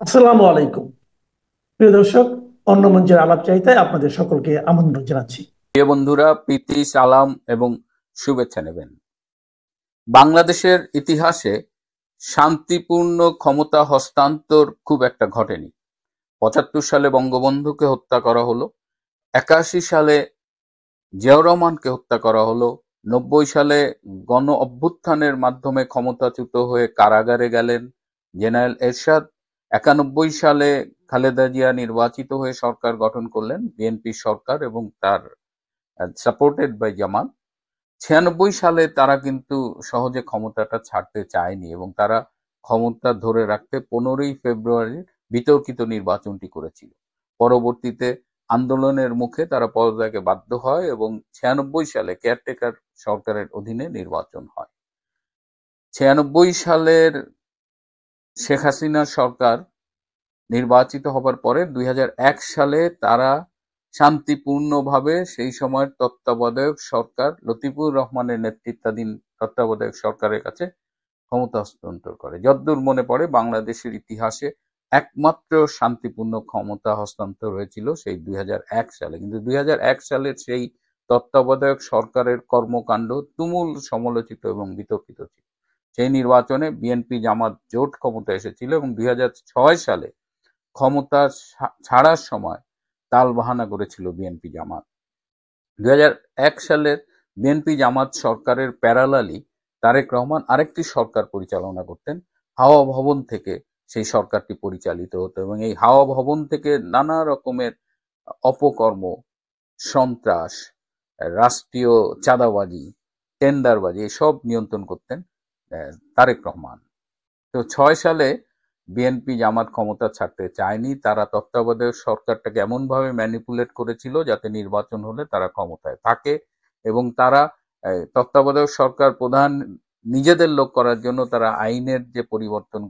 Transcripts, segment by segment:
আসসালামু আলাইকুম। প্রিয় দর্শক, অন্য মঞ্চের আলাপ চাইতায় আপনাদের সকলকে আমন্ত্রণ জানাচ্ছি। প্রিয় বন্ধুরা, প্রীতি, সালাম এবং শুভেচ্ছা নেবেন। বাংলাদেশের ইতিহাসে শান্তিপূর্ণ ক্ষমতা হস্তান্তর খুব একটা ঘটেনি। ৭৫ সালে বঙ্গবন্ধুকে হত্যা করা হলো, ৮১ সালে জিয়াউর রহমানকে হত্যা করা হলো, ৯০ সালে গণ অভ্যুত্থানের মাধ্যমে ক্ষমতাচ্যুত হয়ে কারাগারে গেলেন জেনারেল এরশাদ, ৯১ সালে খালেদা জিয়া নির্বাচিত হয়ে সরকার গঠন করলেন, বিএনপি সরকার, এবং তার সাপোর্টেড বাই জামাত। ৯৬ সালে তারা কিন্তু সহজে ক্ষমতাটা ছাড়তে চায়নি এবং তারা ক্ষমতা ধরে রাখতে ১৫ই ফেব্রুয়ারির বিতর্কিত নির্বাচনটি করেছিল। পরবর্তীতে আন্দোলনের মুখে তারা পদত্যাগে বাধ্য হয় এবং ৯৬ সালে কেয়ারটেকার সরকারের অধীনে নির্বাচন হয়। ৯৬ সালের শেখ হাসিনা সরকার নির্বাচিত হবার পরে ২০০১ সালে তারা শান্তিপূর্ণভাবে সেই সময়ের তত্ত্বাবধায়ক সরকার লতিফুর রহমানের নেতৃত্বাধীন তত্ত্বাবধায়ক সরকারের কাছে ক্ষমতা হস্তান্তর করে। যদ্দূর মনে পড়ে, বাংলাদেশের ইতিহাসে একমাত্র শান্তিপূর্ণ ক্ষমতা হস্তান্তর হয়েছিল সেই ২০০১ সালে। কিন্তু ২০০১ সালের সেই তত্ত্বাবধায়ক সরকারের কর্মকাণ্ড তুমুল সমালোচিত এবং বিতর্কিত ছিল। সেই নির্বাচনে বিএনপি জামাত জোট ক্ষমতায় এসেছিল এবং ২০০৬ সালে ক্ষমতা ছাড়ার সময় টালবাহানা করেছিল বিএনপি জামাত। ২০০১ সালের বিএনপি জামাত সরকারের প্যারালালি তারেক রহমান আরেকটি সরকার পরিচালনা করতেন। হাওয়া ভবন থেকে সেই সরকারটি পরিচালিত হতো এবং এই হাওয়া ভবন থেকে নানা রকমের অপকর্ম, সন্ত্রাস, রাষ্ট্রীয় চাঁদাবাজি, টেন্ডারবাজি এসব নিয়ন্ত্রণ করতেন তারেক রহমান। তো ৬ সালে বিএনপি জামাত ক্ষমতা ছাড়তে চায়নি। তারা তত্ত্বাবধায়ক সরকারটাকে এমনভাবে ম্যানিপুলেট করেছিল যাতে নির্বাচন হলে তারা ক্ষমতায় থাকে, এবং তারা তত্ত্বাবধায়ক সরকার প্রধান নিজেদের লোক করার জন্য তারা আইনের যে পরিবর্তন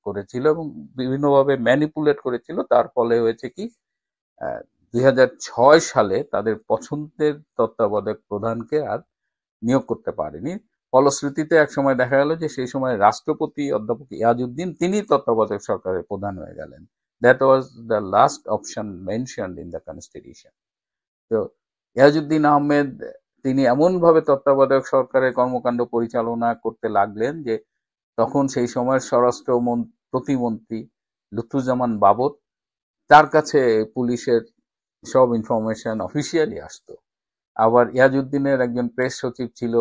করেছিল এবং বিভিন্নভাবে ম্যানিপুলেট করেছিল। তার ফলে হয়েছে কি, ২০০৬ সালে তাদের পছন্দের তত্ত্বাবধায়ক প্রধানকে আর নিয়োগ করতে পারেনি। ফলশ্রুতিতে একসময় দেখা গেল যে সেই সময় রাষ্ট্রপতি অধ্যাপক ইয়াজউদ্দিন তিনি তত্ত্বাবধায়ক সরকারের প্রধান হয়ে গেলেন। That was the last option mentioned in the constitution. তো ইয়াজউদ্দিন আহমেদ তিনি এমনভাবে তত্ত্বাবধায়ক সরকারের কর্মকাণ্ড পরিচালনা করতে লাগলেন যে তখন সেই সময়ের স্বরাষ্ট্র প্রতিমন্ত্রী লুৎফুজ্জামান বাবর, তার কাছে পুলিশের সব ইনফরমেশন অফিসিয়ালি আসতো। আবার ইয়াজউদ্দিনের একজন প্রেস সচিব ছিল,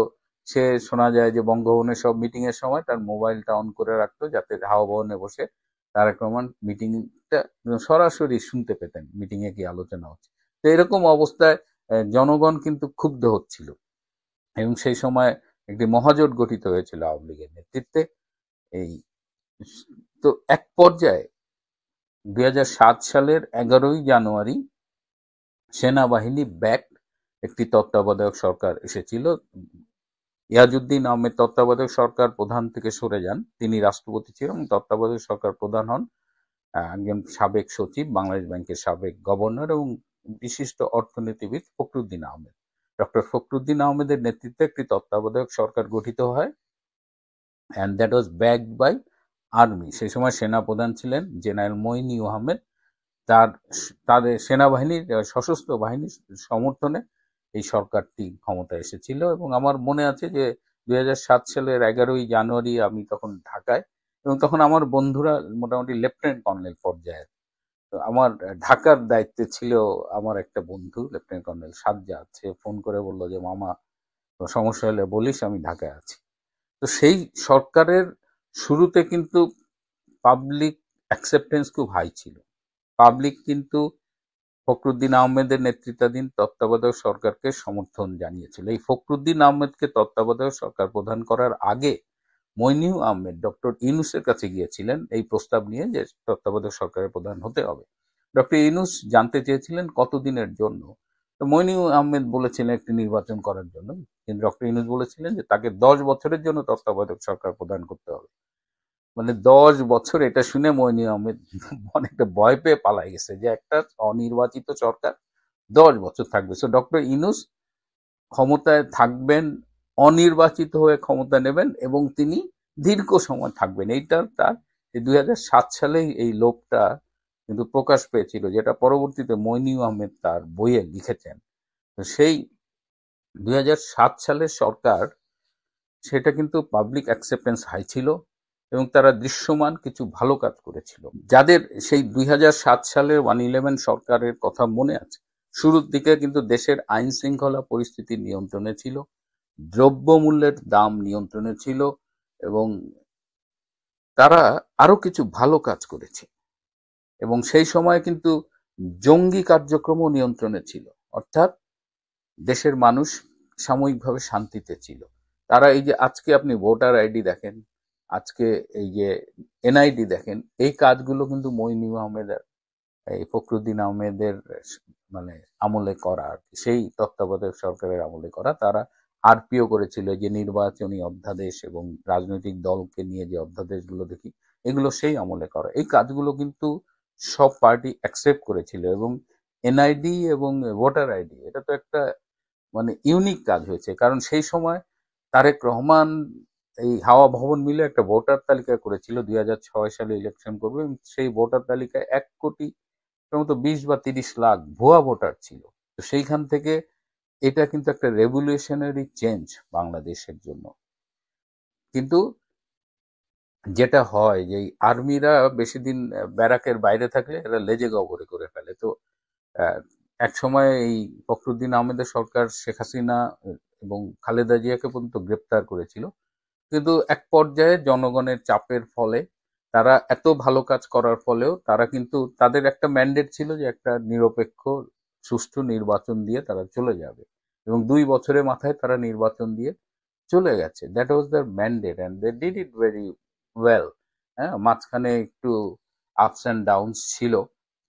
সে শোনা যায় যে বঙ্গভবনের সব মিটিং এর সময় তার মোবাইলটা অন করে রাখতো যাতে হাওয়া ভবনে বসে তারেক রহমান মিটিংটা সরাসরি শুনতে পেতেন, মিটিং এ কি আলোচনা হচ্ছে। তো এরকম অবস্থায় জনগণ কিন্তু ক্ষুব্ধ হচ্ছিল এবং সেই সময় একটি মহাজোট গঠিত হয়েছিল আওয়ামী লীগের নেতৃত্বে। এই তো এক পর্যায়ে ২০০৭ সালের ১১ই জানুয়ারি সেনাবাহিনী ব্যাক একটি তত্ত্বাবধায়ক সরকার এসেছিল। ইয়াজউদ্দিন আহমেদ তত্ত্বাবধায়ক সরকার প্রধান থেকে সরে যান, তিনি রাষ্ট্রপতি ছিলেন এবং তত্ত্বাবধায়ক সরকার প্রধান হন একজন সাবেক সচিব, বাংলাদেশ ব্যাংকের সাবেক গভর্নর এবং বিশিষ্ট অর্থনীতিবিদ ফখরুদ্দিন আহমেদ। ডক্টর ফখরুদ্দিন আহমেদের নেতৃত্বে একটি তত্ত্বাবধায়ক সরকার গঠিত হয়, and that was backed by army. সেই সময় সেনাপ্রধান ছিলেন জেনারেল মঈনী আহমেদ। তাদের সেনাবাহিনীর সশস্ত্র বাহিনীর সমর্থনে এই সরকারটি ক্ষমতায় এসেছিল এবং আমার মনে আছে যে ২০০৭ সালের ১১ই জানুয়ারি আমি তখন ঢাকায়, এবং তখন আমার বন্ধুরা মোটামুটি লেফটেন্যান্ট কর্নেল পর্যায়ের। তো আমার ঢাকার দায়িত্বে ছিল আমার একটা বন্ধু লেফটেন্যান্ট কর্নেল সাজ্জাদ। সে ফোন করে বলল যে মামা, সমস্যা হলে বলিস, আমি ঢাকায় আছি। তো সেই সরকারের শুরুতে কিন্তু পাবলিক অ্যাকসেপ্টেন্স খুব হাই ছিল। পাবলিক কিন্তু ফখরুদ্দিন আহমেদের নেতৃত্বাধীন তত্ত্বাবধায়ক সরকারকে সমর্থন জানিয়েছিল। এই ফখরুদ্দিন আহমেদকে তত্ত্বাবধায়ক সরকার প্রধান করার আগে মইনু আহমেদ ডক্টর ইউনূসের কাছে গিয়েছিলেন এই প্রস্তাব নিয়ে যে তত্ত্বাবধায়ক সরকারের প্রধান হতে হবে। ডক্টর ইউনূস জানতে চেয়েছিলেন কতদিনের জন্য। তো মইনু আহমেদ বলেছিলেন একটি নির্বাচন করার জন্য, কিন্তু ডক্টর ইউনূস বলেছিলেন যে তাকে ১০ বছরের জন্য তত্ত্বাবধায়ক সরকার প্রদান করতে হবে। মানে ১০ বছর, এটা শুনে মইনু আহমেদ অনেকটা ভয় পেয়ে পালাই গেছে যে একটা অনির্বাচিত সরকার ১০ বছর থাকবে। সো ডক্টর ইউনূস ক্ষমতায় থাকবেন, অনির্বাচিত হয়ে ক্ষমতা নেবেন এবং তিনি দীর্ঘ সময় থাকবেন, এইটা তার এই 2007 সালেই এই লোভটা কিন্তু প্রকাশ পেয়েছিল, যেটা পরবর্তীতে মইনু আহমেদ তার বইয়ে লিখেছেন। তো সেই 2007 সালের সরকার, সেটা কিন্তু পাবলিক অ্যাকসেপ্টেন্স হাই ছিল এবং তারা দৃশ্যমান কিছু ভালো কাজ করেছিল। যাদের সেই 2007 সালের 111 সরকারের কথা মনে আছে, শুরুর দিকে কিন্তু দেশের আইন শৃঙ্খলা পরিস্থিতি নিয়ন্ত্রণে ছিল, দ্রব্যমূল্যের দাম নিয়ন্ত্রণে ছিল এবং তারা আরো কিছু ভালো কাজ করেছে। এবং সেই সময় কিন্তু জঙ্গি কার্যক্রমও নিয়ন্ত্রণে ছিল, অর্থাৎ দেশের মানুষ সাময়িকভাবে শান্তিতে ছিল। তারা এই যে আজকে আপনি ভোটার আইডি দেখেন, আজকে এই যে এনআইডি দেখেন, এই কাজগুলো কিন্তু মইনু আহমেদের, এই ফখরুদ্দিন আহমেদের মানে আমলে করা, আর কি, সেই তত্ত্বাবধায়ক সরকারের আমলে করা। তারা আরপিও করেছিল, যে নির্বাচনী অধ্যাদেশ এবং রাজনৈতিক দলকে নিয়ে যে অধ্যাদেশগুলো দেখি, এগুলো সেই আমলে করা। এই কাজগুলো কিন্তু সব পার্টি অ্যাকসেপ্ট করেছিল। এবং এনআইডি এবং ভোটার আইডি, এটা তো একটা মানে ইউনিক কাজ হয়েছে, কারণ সেই সময় তারেক রহমান এই হাওয়া ভবন মিলে একটা ভোটার তালিকা করেছিল 2006 সালে ইলেকশন করবে, এবং সেই ভোটার তালিকায় 1 কোটি সম্ভবত 20 বা 30 লাখ ভুয়া ভোটার ছিল। তো সেইখান থেকে এটা কিন্তু একটা রেভলিউশনারি চেঞ্জ বাংলাদেশের জন্য। কিন্তু যেটা হয় যে আর্মিরা বেশি দিন ব্যারাকের বাইরে থাকলে এরা লেজে গবরে করে ফেলে। তো এক সময় এই ফখরুদ্দিন আহমেদের সরকার শেখ হাসিনা এবং খালেদা জিয়াকে পর্যন্ত গ্রেপ্তার করেছিল, কিন্তু এক পর্যায়ে জনগণের চাপের ফলে, তারা এত ভালো কাজ করার ফলেও তারা কিন্তু, তাদের একটা ম্যান্ডেট ছিল যে একটা নিরপেক্ষ সুষ্ঠু নির্বাচন দিয়ে তারা চলে যাবে, এবং 2 বছরের মাথায় তারা নির্বাচন দিয়ে চলে গেছে। That was their mandate and they did it very well. হ্যাঁ, মাঝখানে একটু আপস অ্যান্ড ডাউনস ছিল,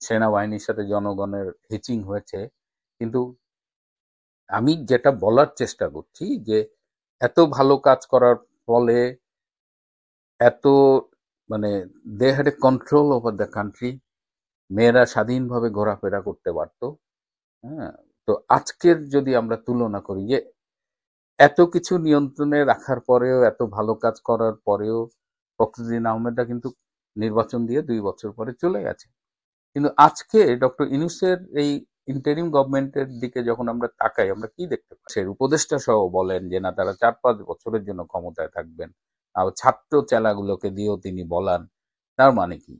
সেনাবাহিনীর সাথে জনগণের হিচিং হয়েছে, কিন্তু আমি যেটা বলার চেষ্টা করছি যে এত ভালো কাজ করার ফলে, এত মানে they had a control over the country, মেয়েরা স্বাধীনভাবে ঘোরাফেরা করতে পারত। হ্যাঁ, তো আজকের যদি আমরা তুলনা করি যে এত কিছু নিয়ন্ত্রণে রাখার পরেও, এত ভালো কাজ করার পরেও ফখরুদ্দিন আহমেদরা কিন্তু নির্বাচন দিয়ে 2 বছর পরে চলে গেছে। কিন্তু আজকে ডক্টর ইউনূসের এই ইন্টারিম গভর্নমেন্টের দিকে যখন আমরা তাকাই, আমরা কি দেখতে পাই? সে উপদেষ্টা সহ বলেন যে না, তারা 4-5 বছরের জন্য ক্ষমতায় থাকবেন, আর ছাত্র চেলাগুলোকে দিয়েও তিনি বলান। তার মানে কি?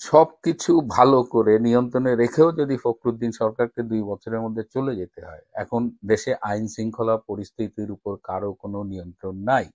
সবকিছু ভালো করে নিয়ন্ত্রণে রেখেও যদি ফখরুদ্দিন সরকারকে 2 বছরের মধ্যে চলে যেতে হয়, এখন দেশে আইন শৃঙ্খলা পরিস্থিতির উপর কারো কোনো নিয়ন্ত্রণ নাই।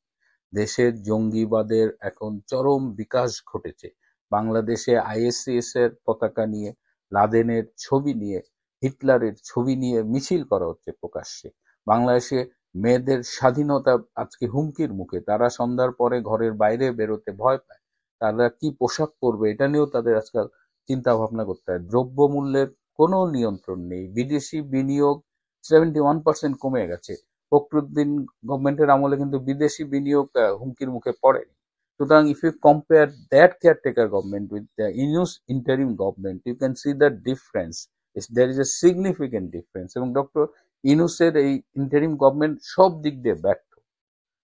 দেশের জঙ্গিবাদের এখন চরম বিকাশ ঘটেছে। বাংলাদেশে আইএসআইএস এর পতাকা নিয়ে, লাদেনের ছবি নিয়ে, হিটলারের ছবি নিয়ে মিছিল করা হচ্ছে প্রকাশ্যে। বাংলাদেশে মেয়েদের স্বাধীনতা আজকে হুমকির মুখে, তারা সন্ধ্যার পরে ঘরের বাইরে বেরোতে ভয় পায়, তারা কি পোশাক পরবে এটা নিয়েও তাদের আজকাল চিন্তা ভাবনা করতে হয়। দ্রব্যমূল্যের কোনো নিয়ন্ত্রণ নেই, বিদেশি বিনিয়োগ 71% কমে গেছে। ফখরুদ্দিন গভর্নমেন্টের আমলে কিন্তু বিদেশি বিনিয়োগ হুমকির মুখে পড়েনি। সুতরাং if you compare that caretaker government with the Yunus interim government, you can see the difference. There is a significant difference. এবং ডক্টর ইউনুসের এই ইন্টারিম গভর্নমেন্ট সব দিক দিয়ে ব্যর্থ।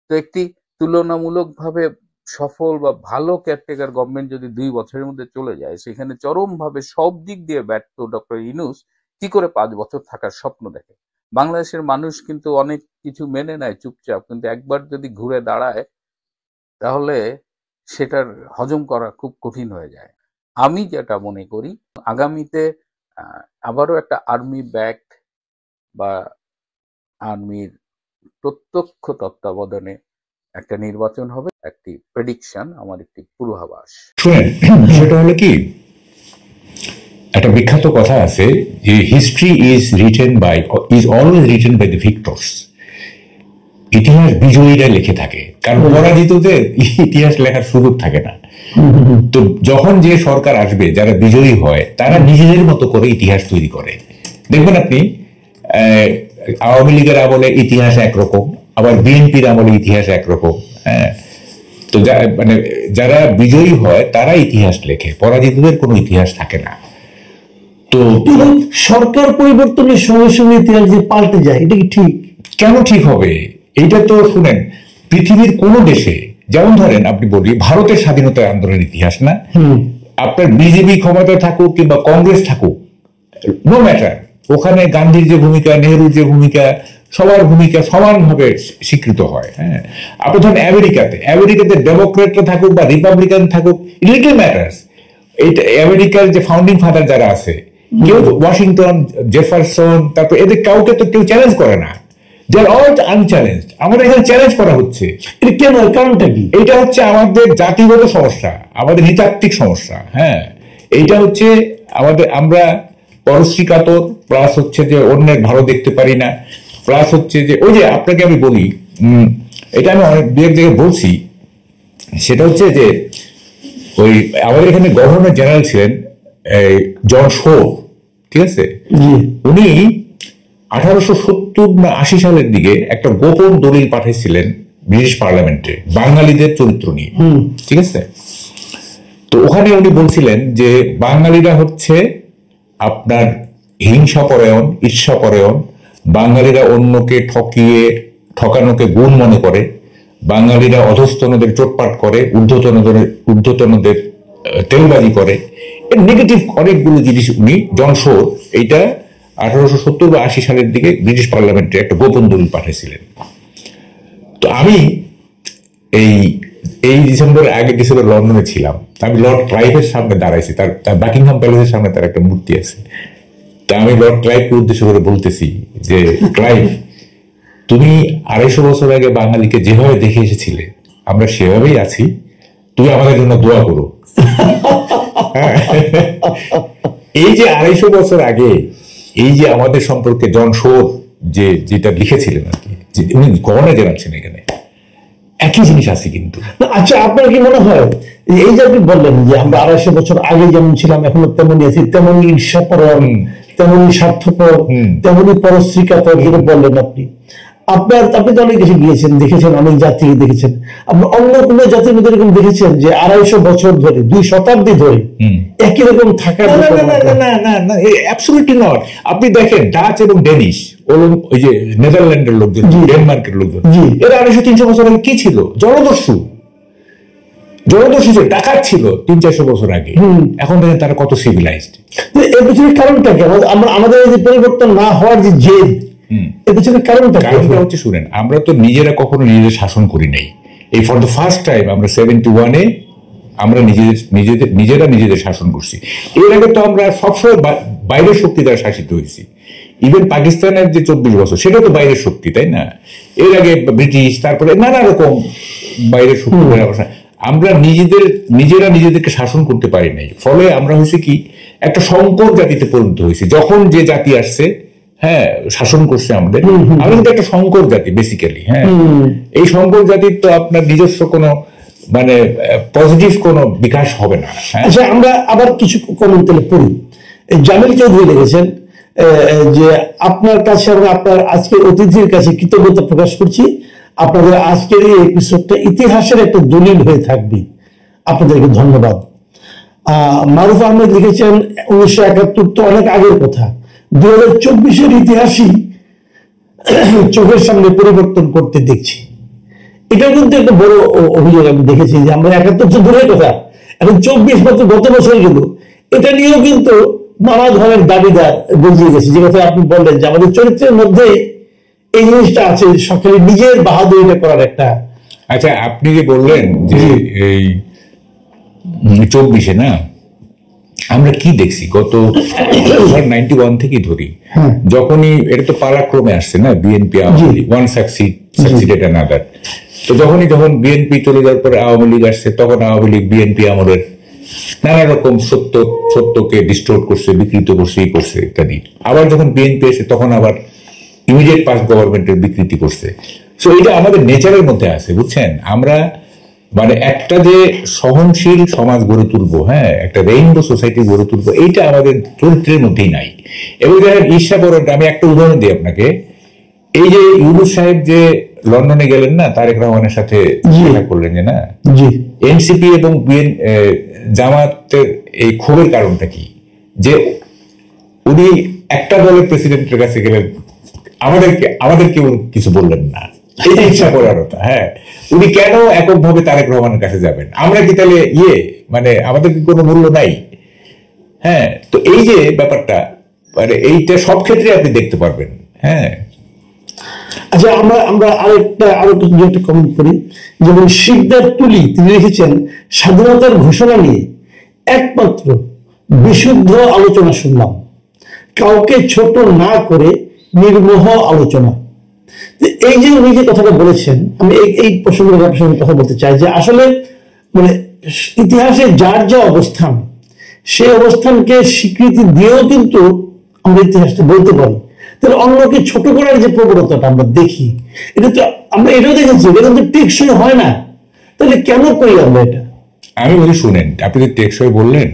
তো একটি তুলনামূলকভাবে সফল বা ভালো কেয়ারটেকার গভর্নমেন্ট যদি 2 বছরের মধ্যে চলে যায়, সেখানে চরমভাবে সব দিক দিয়ে ব্যর্থ ডক্টর ইউনূস কি করে 5 বছর থাকার স্বপ্ন দেখে? বাংলাদেশের মানুষ কিন্তু অনেক কিছু মেনে নেয় চুপচাপ, কিন্তু একবার যদি ঘুরে দাঁড়ায় তাহলে সেটার হজম করা খুব কঠিন হয়ে যায়। আমি যেটা মনে করি, আগামীতে আবারও একটা আর্মি ব্যাকড বা আর্মির প্রত্যক্ষ তত্ত্বাবধানে একটা নির্বাচন হবে, একটি প্রেডিকশন, আমার একটি পূর্বাভাস। শুনেন, সেটা হলো কি, একটা বিখ্যাত কথা আছে যে history is always written by the victors. ইতিহাস বিজয়ীরা লিখে থাকে, কারণ পরাজিতদের ইতিহাস লেখার সুযোগ থাকে না। তো যখন যে সরকার আসবে, যারা বিজয়ী হয়, তারা নিজেদের মতো করে ইতিহাস তৈরি করে। দেখবেন আপনি, আওয়ামী লীগের আমলে ইতিহাস একরকম, আবার বিএনপির আমলে ইতিহাস একরকম। হ্যাঁ, তো মানে যারা বিজয়ী হয় তারা ইতিহাস লেখে, পরাজিতদের কোনো ইতিহাস থাকে না। তো সরকার পরিবর্তনের সঙ্গে সঙ্গে ইতিহাস যে পাল্টে যায়, এটা কি ঠিক? কেন ঠিক হবে? এইটা তো শুনেন, পৃথিবীর কোন দেশে যেমন ধরেন আপনি বলি ভারতের স্বাধীনতা আন্দোলনের ইতিহাস না, আপনার বিজেপি ক্ষমতায় থাকুক কিংবা কংগ্রেস থাকুক, নো ম্যাটার, ওখানে গান্ধীর যে ভূমিকা, নেহরুর যে ভূমিকা, সবার ভূমিকা সমানভাবে স্বীকৃত হয়। হ্যাঁ, আপনি ধরেন আমেরিকাতে ডেমোক্রেটরা থাকুক বা রিপাবলিকান থাকুক, লিটল ম্যাটার্স। এইটা আমেরিকার যে ফাউন্ডিং ফাদার যারা আছে, কেউ ওয়াশিংটন, জেফারসন, তারপর এদের কাউকে তো কেউ চ্যালেঞ্জ করে না, দে আর অল আনচ্যালেঞ্জড। আমাদের এখানে চ্যালেঞ্জ করা হচ্ছে, এটা কেন, কারণটা কি? এটা হচ্ছে আমাদের জাতিগত সমস্যা, আমাদের নৃতাত্ত্বিক সমস্যা। হ্যাঁ, এইটা হচ্ছে আমাদের, আমরা পরশ্রী কাতর, প্লাস হচ্ছে যে অন্যের ভালো দেখতে পারি না, প্লাস হচ্ছে যে ওই যে আপনাকে আমি বলি, এটা আমি অনেক দু এক জায়গায় বলছি, সেটা হচ্ছে যে ওই আমাদের এখানে গভর্নর জেনারেল ছিলেন জন শো, ঠিক আছে, উনি 1870 না 80 সালের দিকে একটা গোপন দলিল পাঠিয়েছিলেন ব্রিটিশ পার্লামেন্টে বাঙালিদের চরিত্র নিয়ে, ঠিক আছে। তো ওখানে উনি বলছিলেন যে বাঙালিরা হচ্ছে আপনার হিংসাপরায়ণ, ঈর্ষাপরায়ণ, বাঙালিরা অন্যকে ঠকানোকে গুণ মনে করে, বাঙালিরা অধস্তনদের চোটপাট করে, ঊর্ধ্বতনদের তেলবাজি করে, এর নেগেটিভ অনেকগুলো জিনিস উনি জন শো এইটা 1870 বা 80 সালের দিকে ব্রিটিশ পার্লামেন্টে একটা গোপন দলিল পাঠিয়েছিলেন। তো আমি এই ডিসেম্বর লন্ডনে ছিলাম, আমি লর্ড ক্লাইভের সামনে দাঁড়াইছি, তার বাকিংহাম প্যালেসের সামনে তার একটা মূর্তি আছে। তা আমি লর্ড ক্লাইভকে উদ্দেশ্য করে বলতেছি যে ক্লাইভ, তুমি 250 বছর আগে বাঙালিকে যেভাবে দেখে এসেছিলে আমরা সেভাবেই আছি, তুমি আমাদের জন্য দোয়া করো। এই যে 250 বছর আগে এই যে আমাদের সম্পর্কে জন শোর যেটা লিখেছিলেন আর কি, উনি গভর্নর জেনারেল ছিলেন, এখানে একই জিনিস আছে কিন্তু। আচ্ছা, আপনার কি মনে হয় এই যে আপনি বললেন যে আমরা 250 বছর আগে যেমন ছিলাম এখনো তেমনই আছি, তেমনই ঈর্ষাপরায়ণ, তেমনই স্বার্থপর, তেমনই পরশ্রী কাতর, যেটা বললেন আপনি তো অনেক দেশে গিয়েছেন, দেখেছেন, অনেক জাতি দেখেছেন, আপনি অন্য কোন জাতির মধ্যে এরকম দেখেছেন যে 250 বছর ধরে, 2 শতাব্দী ধরে একই রকম থাকার? না, অ্যাবসলিউটলি নট। আপনি দেখেন ডাচ এবং ডেনিশ, ওই যে নেদারল্যান্ডের লোকজন, ডেনমার্কের লোকজন, এরা 250-300 বছর আগে কি ছিল? জলদস্যু ছিল, ডাকাত ছিল 300-400 বছর আগে। এখন দেখেন তারা কত সিভিলাইজড। এর পিছনে কারণটা কি? আমাদের এই যে পরিবর্তন না হওয়ার যে জেদ, এর পিছনে কারণটা হচ্ছে, শুনেন, আমরা তো নিজেরা কখনো নিজেদের শাসন করি নাই। এই ফর দ্য ফার্স্ট টাইম আমরা 71-এ আমরা নিজেরা নিজেদের শাসন করছি। এর আগে তো আমরা সবসময় বাইরের শক্তি দ্বারা শাসিত হয়েছি। ইভেন পাকিস্তানের যে 24 বছর, সেটা তো বাইরের শক্তি, তাই না? এর আগে ব্রিটিশ, তারপরে নানা রকম বাইরের শক্তি দ্বারা আমরা নিজেরা নিজেদেরকে শাসন করতে পারি নাই। ফলে আমরা হয়েছে কি, একটা সংকর জাতিতে পরিণত হয়েছি। যখন যে জাতি আসছে, হ্যাঁ, শাসন করছে আমাদের, আমরা কিন্তু একটা সংকর জাতি বেসিক্যালি। হ্যাঁ, এই সংকর জাতির তো আপনার নিজস্ব কোনো মানে পজিটিভ কোনো বিকাশ হবে না। আচ্ছা, আমরা আবার কিছু কমেন্ট পড়ি। জামিল চৌধুরী লিখেছেন যে আপনার কাছে এবং আপনার আজকের অতিথির কাছে কৃতজ্ঞতা প্রকাশ করছি, আপনাদের আজকের এই এপিসোডটা ইতিহাসের একটা দলিল হয়ে থাকবে, আপনাদেরকে ধন্যবাদ। মারুফ আহমেদ লিখেছেন 1971 তো অনেক আগের কথা, 2024-এর ইতিহাসই চোখের সামনে পরিবর্তন করতে দেখছি। এটা কিন্তু একটা বড় অভিযোগ আমি দেখেছি যে আমরা 71 তো দূরের কথা, এখন 24 মাত্র গত বছর গেল, এটা নিয়েও কিন্তু নানা ধরনের দাবিদার গজিয়ে গেছে। যে কথা আপনি বললেন যে আমাদের চরিত্রের মধ্যে এই জিনিসটা আছে, সকালে নিজের বাহাদুরিটা করার একটা। আচ্ছা, আপনি যে বললেন যে এই 24-এ না আমরা কি দেখছি, গত 91 থেকে ধরি, যখনই এটা তো পালাক্রমে আসছে না, বিএনপি ওয়ান সাকসিডেড অ্যানাদার। তো যখন বিএনপি চলে যাওয়ার পরে আওয়ামী লীগ আসছে, তখন আওয়ামী লীগ বিএনপি আমলের নানা রকম সত্যকে ডিস্টোর্ট করছে, বিকৃত করছে, ইত্যাদি। আবার যখন বিএনপি এসে তখন আবার ইমিডিয়েট পাস গভর্নমেন্টের বিকৃতি করছে। সো এটা আমাদের নেচারের মধ্যে আছে, বুঝছেন? আমরা মানে একটা যে সহনশীল সমাজ গড়ে তুলবো, হ্যাঁ, একটা রেইনবো সোসাইটি গড়ে তুলবো, এইটা আমাদের চরিত্রের মধ্যেই নাই। এবং দেখেন ঈর্ষাপরণটা, আমি একটা উদাহরণ দিই আপনাকে। এই যে ইউনূস সাহেব যে লন্ডনে গেলেন না, তারেক রহমানের সাথে দেখা করলেন, যে না, এনসিপি এবং জামাতের এই ক্ষোভের কারণটা কি? যে উনি একটা দলের প্রেসিডেন্টের কাছে গেলেন, আমাদেরকে কিছু বললেন না। এই যে ইচ্ছা করারতা, হ্যাঁ, উনি কেন এককভাবে তারেক রহমানের কাছে যাবেন? আমরা কি তাহলে মানে আমাদের কি কোনো মূল্য নাই? হ্যাঁ, তো এই যে ব্যাপারটা, মানে এইটা সব ক্ষেত্রে আপনি দেখতে পারবেন। হ্যাঁ, আচ্ছা, আমরা আরো কিছু একটা কমেন্ট করি। যেমন শিকদার তুলি তিনি লিখেছেন, স্বাধীনতার ঘোষণা নিয়ে একমাত্র বিশুদ্ধ আলোচনা শুনলাম, কাউকে ছোট না করে নির্মোহ আলোচনা। এই যে উনি যে কথাটা বলেছেন, আমি এই প্রসঙ্গে কথা বলতে চাই যে আসলে মানে ইতিহাসে যার যা অবস্থান, সেই অবস্থানকে স্বীকৃতি দিয়েও কিন্তু আমরা ইতিহাসটা বলতে পারি। তাহলে অন্যকে ছোট করার যে প্রবণতাটা আমরা দেখি, এটা তো আমরা এটাও দেখেছি, এটা কিন্তু টেকসই হয় না। তাহলে কেন করি আমরা এটা? আমি বলি, শুনেন, আপনি যে টেকসই বললেন,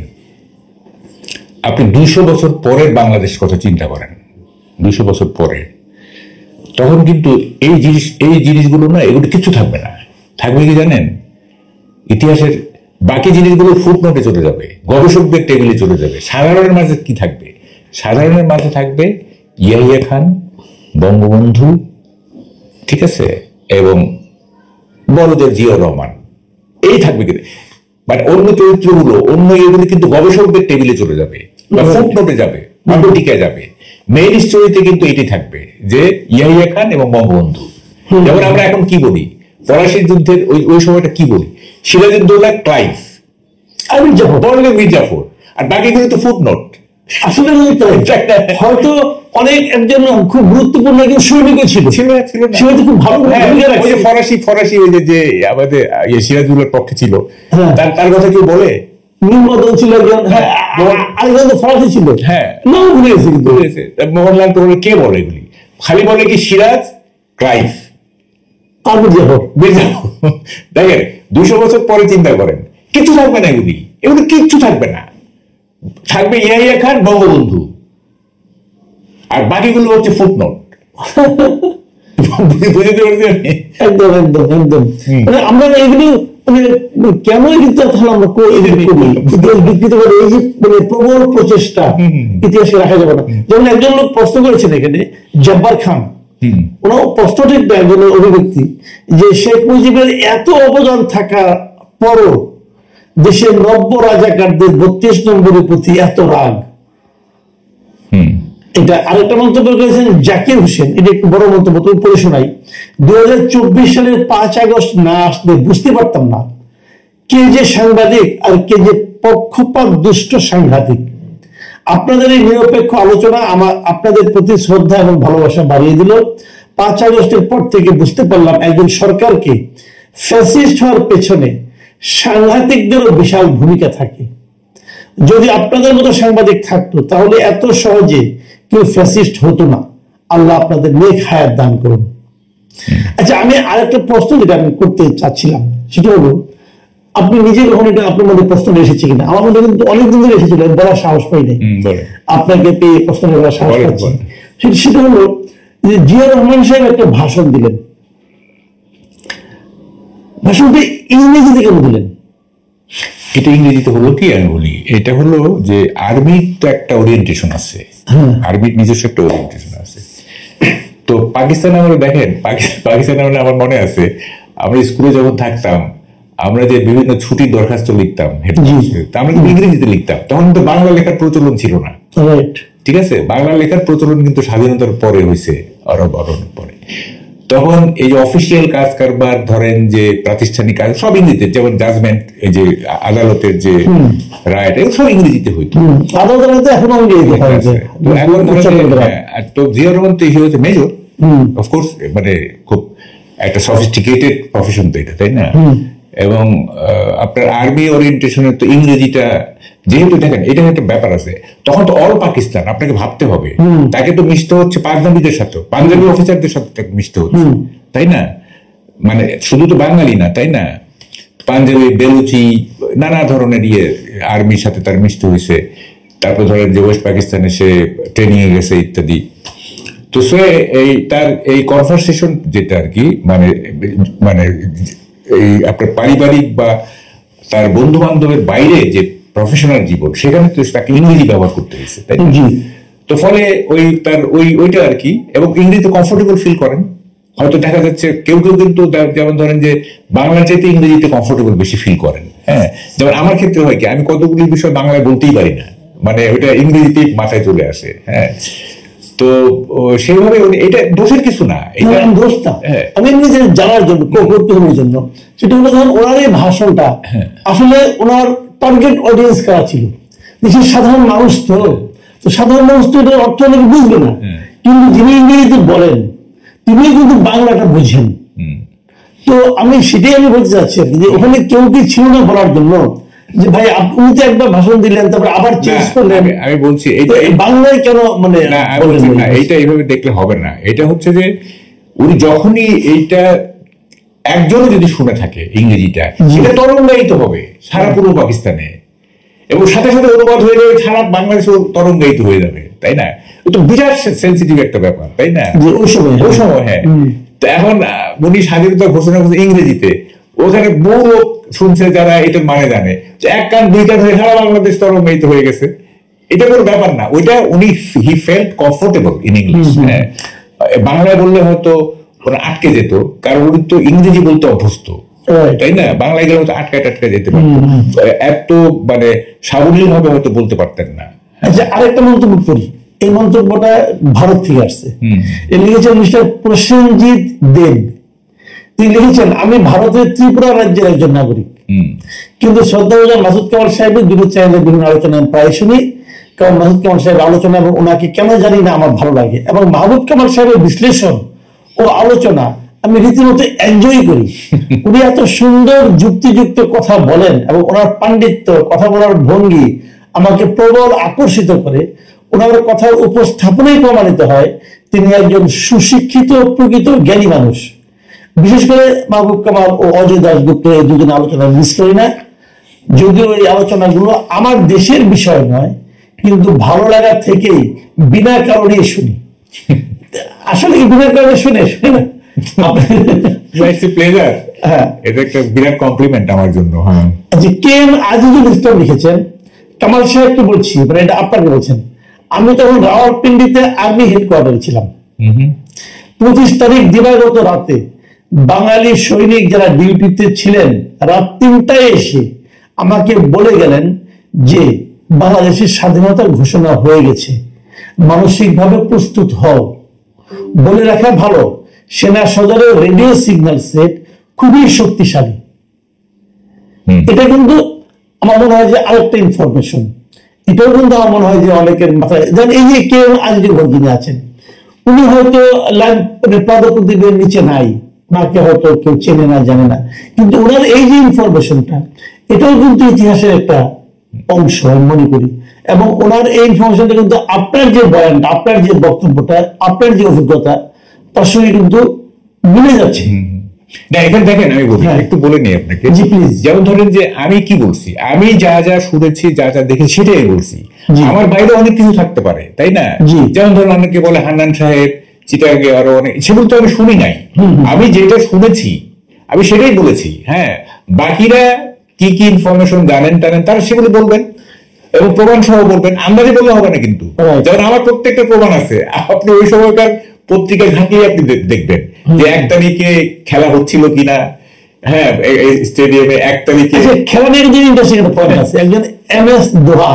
আপনি 200 বছর পরের বাংলাদেশ কথা চিন্তা করেন, 200 বছর পরে, তখন কিন্তু এই জিনিসগুলো না, এগুলো কিছু থাকবে না। থাকবে কি জানেন? ইতিহাসের বাকি জিনিসগুলো ফুটনোটে চলে যাবে, গবেষকদের টেবিলে চলে যাবে। সাধারণের মাঝে কি থাকবে? সাধারণের মাঝে থাকবে ইয়াহিয়া খান, বঙ্গবন্ধু, ঠিক আছে, এবং বড়দের জিয়াউর রহমান, এই থাকবে। বাট অন্য চরিত্রগুলো, অন্য এগুলো কিন্তু গবেষকদের টেবিলে চলে যাবে বা ফুটনোটে যাবে, পাঠ্যটিকায় যাবে। মেইন স্টোরিতে কিন্তু এটি থাকবে যে ইয়াহিয়া খান এবং বঙ্গবন্ধু। যেমন আমরা এখন কি বলি, ফরাসি যুদ্ধের ওই সময়টা কি বলি, সিরাজউদ্দৌলা, ক্লাইভ, আর মির্জাফর, আর বাকিগুলো তো ফুটনোট। আসলে হয়তো অনেক একজন খুব গুরুত্বপূর্ণ একজন সৈনিকও ছিল, খুব ভালো ফরাসি ওই যে আমাদের সিরাজউদ্দৌলার পক্ষে ছিল, তার কথা কেউ বলে? নির্মদন ছিল একজন, আরেকজন ফরাসি ছিল, হ্যাঁ, নাম ভুলে গেছে কিন্তু। মোহনলাল তো কে বলে এগুলি? খালি বলে কি সিরাজ, ক্লাইভ আর মির্জাফর। দেখেন 200 বছর পরে চিন্তা করেন, কিছু থাকবে না, এগুলি কিচ্ছু থাকবে না। থাকবে ইয়াহিয়া খান, বঙ্গবন্ধু, আর বাকিগুলো হচ্ছে ফুটনোট। বুঝতে পারছি? একদম একদম একদম। মানে আমরা এগুলো কেন কিন্তু আমরা বিকৃত করে এই যে মানে প্রবল প্রচেষ্টা ইতিহাসে রাখা যাবে না। যেমন একজন লোক প্রশ্ন করেছেন এখানে, জব্বার খান, ওনার প্রশ্নটি একজন অভিব্যক্তি যে শেখ মুজিবের এত অবদান থাকা পরও দেশের নব্য রাজাকারদের 32 নম্বরের প্রতি এত রাগ। এটা আরেকটা মন্তব্য করেছেন জাকির হোসেন, এটা একটু বড় মন্তব্য, তুমি পড়ে শোনাই। 2024 সালের 5 আগস্ট না আসলে বুঝতে পারতাম না কে যে সাংবাদিক আর কে যে পক্ষপাত দুষ্ট সাংঘাতিক। আপনাদের এই নিরপেক্ষ আলোচনা আপনাদের প্রতি শ্রদ্ধা এবং ভালোবাসা বাড়িয়ে দিল। 5 আগস্টের পর থেকে বুঝতে পারলাম একজন সরকারকে ফ্যাসিস্ট হওয়ার পেছনে সাংঘাতিকদেরও বিশাল ভূমিকা থাকে। যদি আপনাদের মতো সাংবাদিক থাকতো তাহলে এত সহজে কেউ ফ্যাসিস্ট হতো না। আল্লাহ আপনাদের নেক হায়াত দান করুন। আচ্ছা, আমি আরেকটা প্রশ্ন যেটা আমি করতে চাচ্ছিলাম সেটা হলো, আপনি নিজে কখন এটা আপনার মধ্যে প্রশ্নটা এসেছে কিনা? আমার মধ্যে কিন্তু অনেকদিন ধরে এসেছিল, বলার সাহস পাই নাই। আপনাকে পেয়ে প্রশ্নটা বলার সাহস পাচ্ছি। সেটা হলো যে জিয়াউর রহমান সাহেব একটা ভাষণ দিলেন, ভাষণটা ইংরেজিতে কেন দিলেন? এটা ইংরেজিতে হলো কি, আমি বলি, এটা হলো যে আর্মির তো একটা ওরিয়েন্টেশন আছে, আর্মির নিজস্ব একটা ওরিয়েন্টেশন আছে। তো পাকিস্তান আমলে দেখেন, পাকিস্তান আমলে আমার মনে আছে, আমরা স্কুলে যখন থাকতাম, আমরা যে বিভিন্ন ছুটির দরখাস্ত লিখতাম, আমরা কিন্তু ইংরেজিতে লিখতাম। তখন তো বাংলা লেখার প্রচলন ছিল না, ঠিক আছে? বাংলা লেখার প্রচলন কিন্তু স্বাধীনতার পরে হয়েছে, আরব পরে। তখন এই যে অফিসিয়াল কাজ কারবার, ধরেন যে প্রাতিষ্ঠানিক কাজ, সব ইংরেজিতে, যেমন জাজমেন্ট, এই যে আদালতের যে রায়, এগুলো সব ইংরেজিতে হইতো। তো জিয়াউর রহমান তো হি ওয়াজ এ মেজর, অফকোর্স, মানে খুব একটা সফিস্টিকেটেড প্রফেশন তো এটা, তাই না? এবং আপনার আর্মি ওরিয়েন্টেশনের তো ইংরেজিটা, যেহেতু দেখেন এটা একটা ব্যাপার আছে, তখন তো অল পাকিস্তান, আপনাকে ভাবতে হবে, তাকে তো মিশতে হচ্ছে পাঞ্জাবিদের সাথে, পাঞ্জাবি অফিসারদের সাথে তাকে মিশতে হচ্ছে, তাই না? মানে শুধু তো বাঙালি না, তাই না? পাঞ্জাবি, বেলুচি, নানা ধরনের আর্মির সাথে তার মিশতে হয়েছে। তারপর ধরেন যে ওয়েস্ট পাকিস্তানে সে ট্রেনিং এ গেছে ইত্যাদি। তো সে তার এই কনভারসেশন যেটা আর কি, মানে এই আপনার পারিবারিক বা তার বন্ধু বান্ধবের বাইরে যে প্রফেশনাল জীবন, সেখানে তো তাকে ইংরেজি ব্যবহার করতে হয়েছে, তাই না? তো ফলে তার ওইটা আর কি, এবং ইংরেজিতে কমফোর্টেবল ফিল করেন, হয়তো দেখা যাচ্ছে কেউ কেউ কিন্তু যেমন ধরেন যে বাংলা চাইতে ইংরেজিতে কমফোর্টেবল বেশি ফিল করেন। হ্যাঁ, যেমন আমার ক্ষেত্রে হয় কি, আমি কতগুলি বিষয় বাংলায় বলতেই পারি না, মানে ওইটা ইংরেজিতেই মাথায় চলে আসে। হ্যাঁ, তো সেইভাবে এটা দোষের কিছু না, এটা দোষ না। আমি এমনি জানার জন্য কৌতূহলের জন্য, সেটা হলো ধরেন ওনার এই ভাষণটা আসলে ওনার টার্গেট অডিয়েন্স কারা ছিল, দেশের সাধারণ মানুষ। তো সাধারণ মানুষ তো এটার অর্থ অনেকে বুঝবে না, কিন্তু যিনি ইংরেজিতে বলেন তিনি কিন্তু বাংলাটা বুঝেন। তো আমি সেটাই বলতে চাচ্ছি আর কি, যে ওখানে কেউ কি ছিল না বলার জন্য যে ভাই আপনি তো একবার ভাষণ দিলেন তারপরে আবার চেঞ্জ করলেন। আমি বলছি বাংলায় কেন মানে এইটা এইভাবে দেখলে হবে না। এটা হচ্ছে যে উনি যখনই এইটা একজনও যদি শুনে থাকে ইংরেজিটা, সেটা তরঙ্গায়িত হবে সারা পূর্ব পাকিস্তানে, এবং সাথে সাথে অনুবাদ হয়ে যাবে সারা বাংলাদেশে, তরঙ্গায়িত হয়ে যাবে, তাই না? তো বিরাট সেন্সিটিভ একটা ব্যাপার, তাই না? ওই সময় হ্যাঁ। তো এখন উনি স্বাধীনতা ঘোষণা করছে ইংরেজিতে, ওখানে বহু লোক শুনছে যারা এটার মানে জানে, এক কান দুই কান হয়ে সারা বাংলাদেশ তরঙ্গায়িত হয়ে গেছে। এটা কোনো ব্যাপার না, ওইটা উনি he felt comfortable in English. হ্যাঁ, বাংলায় বললে হয়তো ওরা আটকে যেত, কারণ উনি তো ইংরেজি বলতে অভ্যস্ত, তাই না? বাংলায় গেলে হয়তো আটকায় যেতে পারতো, এত মানে সাবলীল ভাবে হয়তো বলতে পারতেন না। আচ্ছা, আরেকটা মন্তব্য করি, এই মন্তব্যটা ভারত থেকে আসছে। লিখেছেন মিস্টার প্রসেনজিৎ দেব, তিনি লিখেছেন আমি ভারতের ত্রিপুরা রাজ্যের একজন নাগরিক, কিন্তু শ্রদ্ধাভাজন মাসুদ কামাল সাহেবের দুটো চ্যানেলের বিভিন্ন আলোচনা প্রায় শুনি, কারণ মাসুদ কামাল সাহেবের আলোচনা এবং ওনাকে কেন জানি না আমার ভালো লাগে, এবং মাহবুব কামাল সাহেবের বিশ্লেষণ ও আলোচনা আমি রীতিমতো এনজয় করি। উনি এত সুন্দর যুক্তিযুক্ত কথা বলেন এবং ওনার পাণ্ডিত্য, কথা বলার ভঙ্গি আমাকে প্রবল আকর্ষিত করে। ওনার কথার উপস্থাপনাই প্রমাণিত হয় তিনি একজন সুশিক্ষিত প্রকৃত জ্ঞানী মানুষ। বিশেষ করে মাহবুব কামাল ও অজয় দাশগুপ্ত এই দুজন আলোচনা মিস করি না, যদিও এই আলোচনাগুলো আমার দেশের বিষয় নয়, কিন্তু ভালো লাগা থেকেই বিনা কারণে শুনি। আসলে বিনা কারণে শুনে না, এটা একটা বিরাট কমপ্লিমেন্ট আমার জন্য। আচ্ছা, কে এম আজিজুল ইসলাম লিখেছেন, কামাল সাহেবকে বলছি, মানে এটা আপনাকে বলছেন, আমি তখন রাওয়ালপিন্ডিতে আর্মি হেডকোয়ার্টারে ছিলাম। 25 তারিখ দিবাগত রাতে বাঙালি সৈনিক যারা ডিউটিতে ছিলেন রাত 3টায় এসে আমাকে বলে গেলেন যে বাংলাদেশের স্বাধীনতা ঘোষণা হয়ে গেছে, মানসিকভাবে প্রস্তুত হও। বলে রাখা ভালো, সেনা সদরের রেডিও সিগন্যাল সেট খুবই শক্তিশালী। এটা কিন্তু আমার মনে হয় যে আরেকটা ইনফরমেশন, এটাও কিন্তু আমার মনে হয় যে অনেকের মাথায়, যেন এই যে কেউ আজকে যিনি আছেন উনি হয়তো পদপ্রদীপের নিচে নাই, ওনাকে হয়তো কেউ চেনে না, জানে না, কিন্তু ওনার এই যে ইনফরমেশনটা, এটাও কিন্তু ইতিহাসের একটা অংশ আমি মনে করি। এবং ওনার এই ইনফরমেশনটা কিন্তু আপনার যে বয়ানটা, আপনার যে বক্তব্যটা, আপনার যে অভিজ্ঞতা, তার সঙ্গে কিন্তু মিলে যাচ্ছে। না, এখানে দেখেন আমি বলি, একটু বলে নিই আপনাকে। জি প্লিজ। যেমন ধরেন যে আমি কি বলছি, আমি যা যা শুনেছি, যা যা দেখেছি সেটাই বলছি। আমার বাইরে অনেক কিছু থাকতে পারে, তাই না? যেমন ধরেন অনেকে বলে হান্নান সাহেব চিটাগে আরো অনেক, সেগুলো তো আমি শুনি নাই। আমি যেটা শুনেছি আমি সেটাই বলেছি। হ্যাঁ, বাকিরা কি কি ইনফরমেশন জানেন টানেন তারা সেগুলো বলবেন এবং প্রমাণ সহ বলবেন, আন্দাজে বললে হবে না কিন্তু। যেমন আমার প্রত্যেকটা প্রমাণ আছে, আপনি ওই সময়কার পত্রিকা ঘাঁটিয়ে আপনি দেখবেন যে 1 তারিখে খেলা হচ্ছিল কিনা, হ্যাঁ স্টেডিয়ামে 1 তারিখে খেলা নিয়ে যে ইন্টারেস্টিং একটা পয়েন্ট আছে, একজন MS দোহা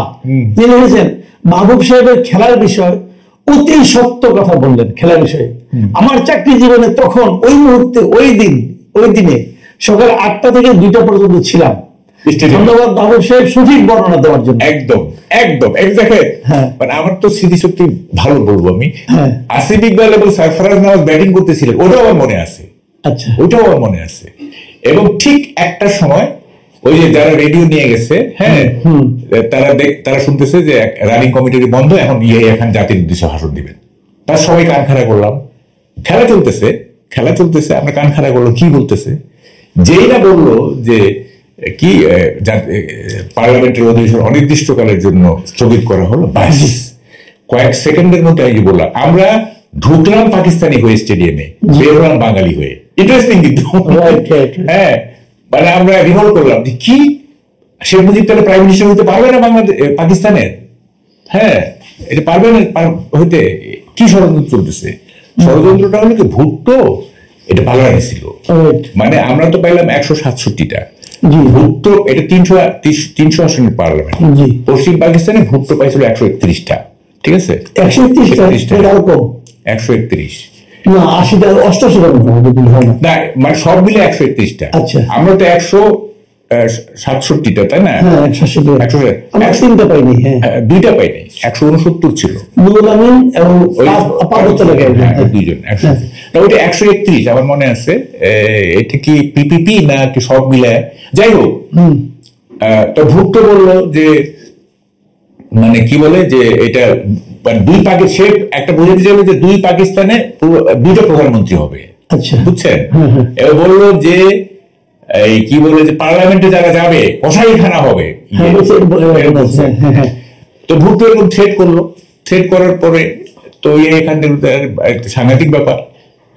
তিনি লিখেছেন মাহবুব সাহেবের খেলার বিষয় অতি সত্য কথা বললেন। খেলার বিষয়ে আমার চাকরি জীবনে তখন ওই মুহূর্তে ওই দিনে সকাল 8টা থেকে 2টা পর্যন্ত ছিলাম। ধন্যবাদ মাহবুব সাহেব সঠিক বর্ণনা দেওয়ার জন্য। একদম একদম দেখেন, মানে আমার তো স্মৃতিশক্তি ভালো বলবো আমি। আসিফ ইকবাল এবং সরফরাজ নওয়াজ ব্যাটিং করতেছিলেন, ওটাও আমার মনে আছে। আচ্ছা, ওটাও আমার মনে আছে। এবং ঠিক একটা সময় ওই যে যারা রেডিও নিয়ে গেছে, হ্যাঁ, তারা শুনতেছে যে রানিং কমিটির বন্ধ, এখন এখন জাতির উদ্দেশ্যে ভাষণ দিবেন। তার সবাই কান খাড়া করলাম, খেলা চলতেছে, আমরা কান খাড়া করলো, কি বলতেছে? যেই না বললো যে কি পার্লামেন্টের অধিবেশন অনির্দিষ্টকালের জন্য স্থগিত করা হলো, বাস কয়েক সেকেন্ডের মধ্যে এই বললাম, আমরা ঢুকলাম পাকিস্তানি হয়ে স্টেডিয়ামে, বের হলাম বাঙালি হয়ে। ইন্টারেস্টিং কিন্তু, হ্যাঁ, মানে আমরা রিভল্ট করলাম যে কি শেখ মুজিব তাহলে প্রাইম মিনিস্টার হতে পারবে না বাংলাদেশ পাকিস্তানের? হ্যাঁ, এটা পারবে না হইতে। কি ষড়যন্ত্র চলতেছে? ষড়যন্ত্রটা হলো কি, ভুট্টো এটা বাংলাদেশ ছিল। Right. মানে আমরা তো পাইলাম 167টা, জি ভুট্টো এটা 300 আসনের পার্লামেন্ট। জি পশ্চিম পাকিস্তানে ভুট্টো পাইছিল 131টা, ঠিক আছে, 131টা আরো কম 131 না 80টা 88টা হয় না। না, মানে সব মিলে 131টা। আচ্ছা। আমরা তো 167টা, তাই না? হ্যাঁ 160 আমরা 3টা পাইনি। হ্যাঁ 2টা পাইনি, 169 ছিল। নুরুল আমিন এবং পার্বত্য এলাকায় দুইজন 100। ওইটা 131 আমার মনে আছে। এটা কি পিপিপি না কি সব মিলে, যাই হোক। তো ভুট্টো বললো যে মানে কি বলে যে এটা দুই সে একটা বোঝাতে চাইবে যে দুই পাকিস্তানে 2টা প্রধানমন্ত্রী হবে। আচ্ছা বুঝছেন? এবার বললো যে এই কি বলে যে পার্লামেন্টে যারা যাবে কসাইখানা হবে। তো ভুট্টো এরকম থ্রেট করলো। থ্রেট করার পরে তো এখান থেকে একটা সাংঘাতিক ব্যাপার।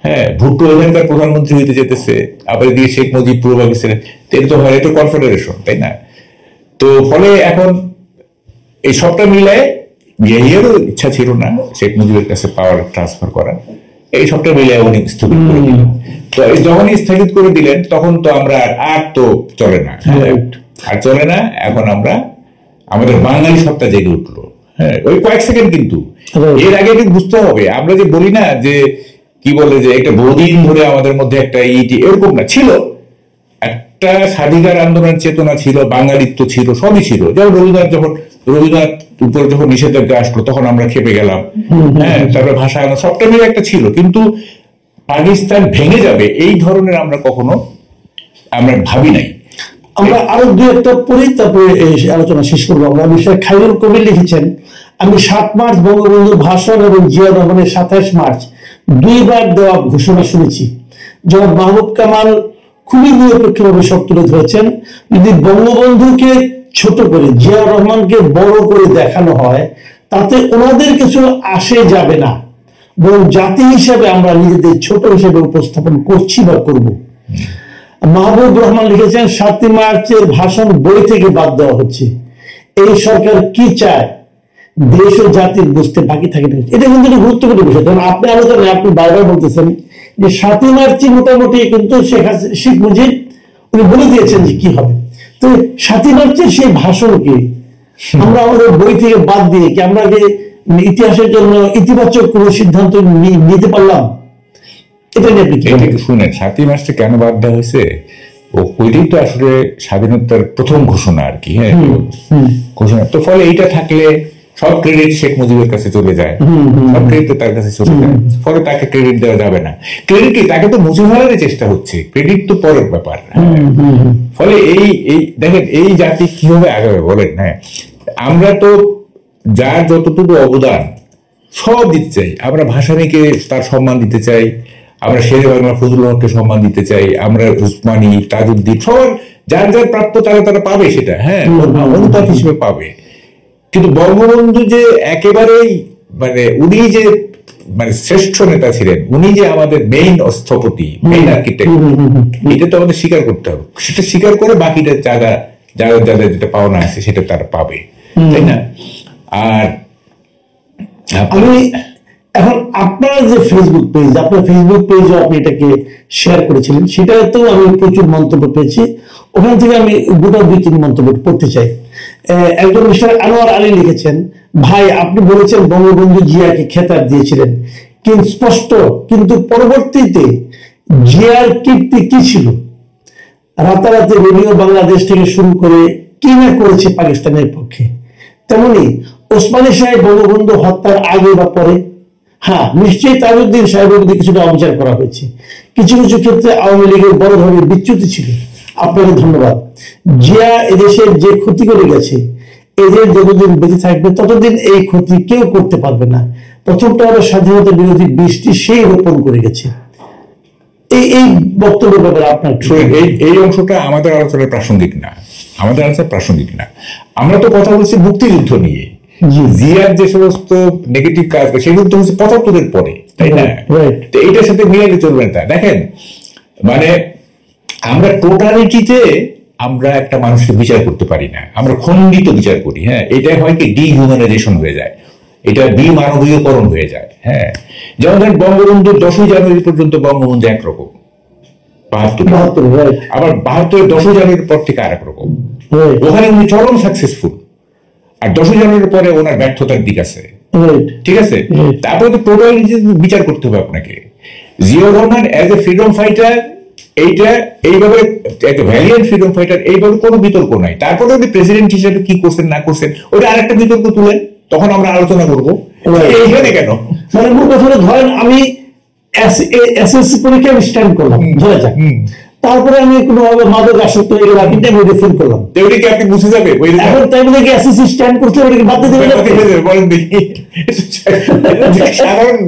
হ্যাঁ, ভুট্টো এখানকার প্রধানমন্ত্রী হইতে যেতেছে, আবার এদিকে শেখ মুজিব পূর্ব পাকিস্তানের, এটা তো হয় তো কনফেডারেশন, তাই না? তো ফলে এখন এই সবটা মিলায় ইয়েরও ইচ্ছা ছিল না শেখ মুজিবের কাছে পাওয়ার ট্রান্সফার করা। এই সবটা মিলিয়ে উনি স্থগিত করে দিলেন। তো যখনই স্থগিত করে দিলেন তখন তো আমরা আর তো চলে না, আর চলে না। এখন আমরা আমাদের বাঙালি সত্তা জেগে উঠলো। হ্যাঁ, ওই কয়েক সেকেন্ড। কিন্তু এর আগে বুঝতে হবে, আমরা যে বলি না যে কি বলে যে একটা বহুদিন ধরে আমাদের মধ্যে একটা এরকম না, ছিল একটা স্বাধিকার আন্দোলনের চেতনা ছিল, বাঙালিত্ব ছিল, সবই ছিল। যেমন রবীন্দ্রনাথ উপর যখন নিষেধাজ্ঞা আসলো তখন আমরা খেপে গেলাম। হ্যাঁ, তারপরে ভাষা সবটা মিলে একটা ছিল। কিন্তু পাকিস্তান ভেঙে যাবে এই ধরনের আমরা কখনো ভাবি নাই। আমরা আরো দু একটা পড়ি, তারপরে আলোচনা শেষ করবো। আমরা বিষয়ে খায়রুল কবির লিখেছেন, আমি 7 মার্চ বঙ্গবন্ধুর ভাষণ এবং জিয়া রহমানের 27 মার্চ 2বার দেওয়া ঘোষণা শুনেছি। জনাব মাহবুব কামাল খুবই নিরপেক্ষভাবে সব তুলে ধরেছেন। যদি বঙ্গবন্ধুকে ছোট করে জিয়া রহমানকে বড় করে দেখানো হয় তাতে ওনাদের কিছু আসে যাবে না, বরং জাতি হিসাবে আমরা নিজেদের ছোট হিসেবে উপস্থাপন করছি বা করব। মাহবুব রহমান লিখেছেন, 7 মার্চের ভাষণ বই থেকে বাদ দেওয়া হচ্ছে। এই সরকার কি চায় দেশ ও জাতির বুঝতে বাকি থাকে না। এটা কিন্তু গুরুত্বপূর্ণ বিষয়। কারণ আপনি আলোচনায় আপনি বারবার বলতেছেন যে 7 মার্চে মোটামুটি কিন্তু শেখ মুজিব উনি বলে দিয়েছেন যে কি হবে। তো 7 মার্চের সেই ভাষণকে আমরা আমাদের বই থেকে বাদ দিয়ে কি আমরা ইতিহাসের জন্য ইতিবাচক কোনো সিদ্ধান্ত নিতে পারলাম? এটা নিয়ে শুনেন, 7 মার্চে কেন বাদ দেওয়া হয়েছে? ওইটাই তো আসলে স্বাধীনতার প্রথম ঘোষণা আর কি। হ্যাঁ, ঘোষণা তো ফলে এইটা থাকলে সব ক্রেডিট শেখ মুজিবের কাছে চলে যায়, সব ক্রেডিট তার কাছে চলে যায়। ফলে তাকে ক্রেডিট দেওয়া যাবে না। ক্রেডিট কি, তাকে তো মুছে ফেলার চেষ্টা হচ্ছে, ক্রেডিট তো পরের ব্যাপার। ফলে এই দেখেন এই জাতি কিভাবে আগাবে বলেন। হ্যাঁ, আমরা তো যার যতটুকু অবদান সব দিতে চাই। আমরা ভাসানীকে তার সম্মান দিতে চাই, আমরা শেরে বাংলা ফজলুল হককে সম্মান দিতে চাই, আমরা উসমানী, তাজউদ্দিন, সবার যার যার প্রাপ্য তারা পাবে, সেটা হ্যাঁ অনুপাত হিসেবে পাবে। কিন্তু বঙ্গবন্ধু যে একেবারেই মানে উনি যে মানে শ্রেষ্ঠ নেতা ছিলেন, উনি যে আমাদের মেইন স্থপতি, মেইন আর্কিটেক্ট, এটা তো আমাদের স্বীকার করতে হবে। সেটা স্বীকার করে বাকিটা যাদের যেটা পাওনা আছে সেটা তারা পাবে, তাই না? আর আমি এখন আপনার যে ফেসবুক পেজ, আপনার ফেসবুক পেজে আপনি এটাকে শেয়ার করেছিলেন, সেটাতেও আমি প্রচুর মন্তব্য পেয়েছি। ওখান থেকে আমি গোটা 2-3 মন্তব্য পড়তে চাই। একজন মিস্টার আনোয়ার আলী লিখেছেন, ভাই আপনি বলেছেন বঙ্গবন্ধু জিয়াকে খেতাব দিয়েছিলেন, কিন্তু স্পষ্ট, কিন্তু পরবর্তীতে জিয়ার কীর্তি কি ছিল? রাতারাতি রেডিও বাংলাদেশ থেকে শুরু করে কি না করেছে পাকিস্তানের পক্ষে। তেমনি ওসমানী সাহেব বঙ্গবন্ধু হত্যার আগে বা পরে, হ্যাঁ নিশ্চয়ই তাজউদ্দিন সাহেবের প্রতি কিছুটা অবিচার করা হয়েছে। কিছু কিছু ক্ষেত্রে আওয়ামী লীগের বড় ধরনের বিচ্যুতি ছিল। আপনাকে ধন্যবাদ। জিয়া এদেশের যে ক্ষতি করে গেছে, এদের যতদিন বেঁচে থাকবে ততদিন এই ক্ষতি কেউ করতে পারবে না। প্রথমটা হলো স্বাধীনতা বিরোধী বৃষ্টি সেই রোপণ করে গেছে। এই বক্তব্যের ব্যাপারে আপনার এই অংশটা আমাদের আলোচনায় প্রাসঙ্গিক না, আমাদের আলোচনায় প্রাসঙ্গিক না। আমরা তো কথা বলছি মুক্তিযুদ্ধ নিয়ে। জিয়ার যে সমস্ত নেগেটিভ কাজ, সেগুলো তো হচ্ছে ৭৫-এর পরে, তাই না? তো এইটার সাথে মিলাইলে চলবে না। দেখেন, মানে আমরা টোটালিটিতে আমরা একটা মানুষকে বিচার করতে পারি না, আমরা খণ্ডিত বিচার করি। হ্যাঁ, এটা হয় কি ডিহিউম্যানাইজেশন হয়ে যায়। এটা বিমানবীয়করণ হয়ে যায়। হ্যাঁ, যেমন ধরেন বঙ্গবন্ধুর 10ই জানুয়ারি পর্যন্ত বঙ্গবন্ধু একরকম, 72, right, আবার 72-এর 10ই জানুয়ারির পর থেকে আর এক রকম। right, ওখানে উনি চরম সাকসেসফুল, আর 10ই জানুয়ারির পরে ওনার ব্যর্থতার দিক আছে। right, ঠিক আছে, তারপরে তো টোটাল বিচার করতে হবে আপনাকে। Ziaur Rahman as a freedom fighter, এইটা এইভাবে একটা ভ্যালিয়েন্ট ফ্রিডম ফাইটার, এইভাবে কোনো বিতর্ক নাই। তারপরে উনি প্রেসিডেন্ট হিসেবে কি করছেন না করছেন ওটা আরেকটা বিতর্ক তুলেন, তখন আমরা আলোচনা করবো। এইখানে কেন মানে মূল কথা হলো, ধরেন আমি এসএসসি পরীক্ষা আমি স্ট্যান্ড করলাম, ধরে যাক, তারপরে আমি কোনো মাদক আসক্ত হয়ে গেলাম, কিন্তু আমি রিফিল করলাম, ওইটা কি আপনি বুঝে যাবে? এখন তাই বলে কি এসএসসি স্ট্যান্ড করতে ওটাকে বাদ দিয়ে দেবেন? বলেন দেখি সাধারণ